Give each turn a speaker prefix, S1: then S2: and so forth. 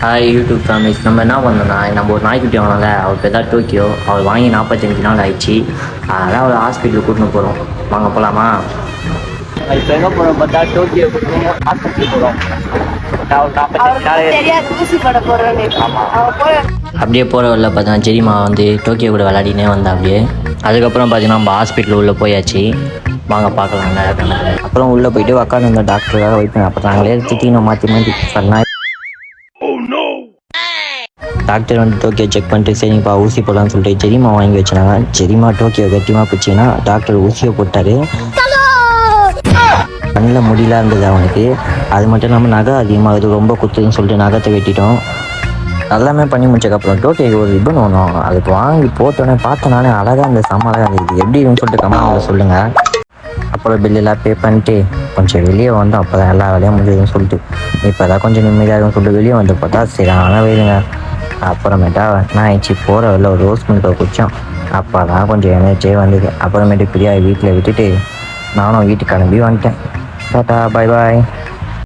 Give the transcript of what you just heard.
S1: Hi YouTube families. நம்ம என்ன பண்ணோம்னா, நம்ம ஒரு நாய்க்குட்டி வாங்கினால அவர் பேர் தான் டோக்கியோ. அவர் வாங்கி 45 நாள் ஆயிடுச்சு. அதனால் அவர் ஹாஸ்பிட்டலுக்கு கூட்டின்னு போகிறோம். வாங்க போகலாமா? இப்போ எங்கே போகிறோம் பார்த்தா டோக்கியோ ஹாஸ்பிட்டலுக்கு போகிறோம். அப்படியே போகிற வரல பார்த்தா ஜெரிமா வந்து டோக்கியோ கூட விளையாடினே வந்தா. அப்படியே அதுக்கப்புறம் பார்த்தீங்கன்னா நம்ம ஹாஸ்பிட்டல் உள்ளே போயாச்சு. வாங்க பார்க்கலாங்க. அப்புறம் உள்ளே போயிட்டு உட்காந்து இந்த டாக்டருக்காக வைப்பேன். அப்போ நாங்களே திட்டினோம் மாற்றி மாற்றி சொன்னா. டாக்டர் வந்து டோக்கியோ செக் பண்ணிட்டு சரிப்பா ஊசி போடலான்னு சொல்லிட்டு ஜெரிமா வாங்கி வச்சுனாங்க. ஜெரிமா டோக்கியோ கட்டிமா போச்சுன்னா டாக்டர் ஊசியை போட்டார். கண்ணில் முடியலாம் இருந்தது அவனுக்கு. அது மட்டும் இல்லாமல் நகை அதிகமாகுது, ரொம்ப குத்துதுன்னு சொல்லிட்டு நகத்தை வெட்டிட்டோம். எல்லாமே பண்ணி முடிச்சதுக்கப்புறம் டோக்கியோக்கு ஒரு ரிப்பன் வேணும். அதுக்கு வாங்கி போட்டோன்னே பார்த்தனாலே அழகாக இருந்தது, செம்ம அழகாக இருந்தது. எப்படி இருக்குன்னு சொல்லிட்டு கமெண்ட்ல சொல்லுங்கள். அப்புறம் பில்லெல்லாம் பே பண்ணிட்டு கொஞ்சம் வெளியே வந்தோம். அப்போ தான் எல்லா வேலையும் முடியுதுன்னு சொல்லிட்டு இப்போ தான் கொஞ்சம் நிம்மதியாக இருக்குன்னு சொல்லிட்டு வெளியே வந்து பார்த்தா சரியான வெயிலுங்க. அப்புறமேட்டா என்ன ஆயிடுச்சு, போகிற வெளில ஒரு ரோஸ் மில்கை குடித்தோம். அப்போ தான் கொஞ்சம் எனர்ஜியே வந்தது. அப்புறமேட்டு பிரியா வீட்டில் விட்டுட்டு நானும் வீட்டுக்கு கிளம்பி வந்துட்டேன். டாட்டா, பாய் பாய்.